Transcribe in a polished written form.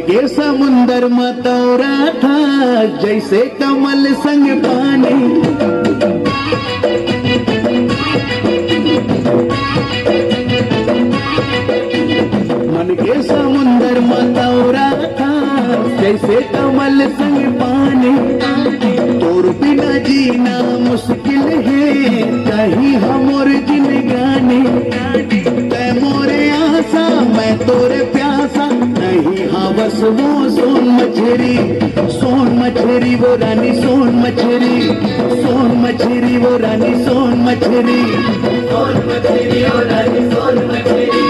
ये समुंदर मतौरा था जैसे कमल संग पानी। मन के समुंदर मतौरा था जैसे कमल संग पानी। तोर बिना जीना मुश्किल है कहीं हम और जिंदगानी। तै मोरे आशा मैं तोरे प्यासा नहीं हवस वो सोन मछरी वो रानी सोन मछरी वो रानी सोन मछरी वो रानी सोन मछरी।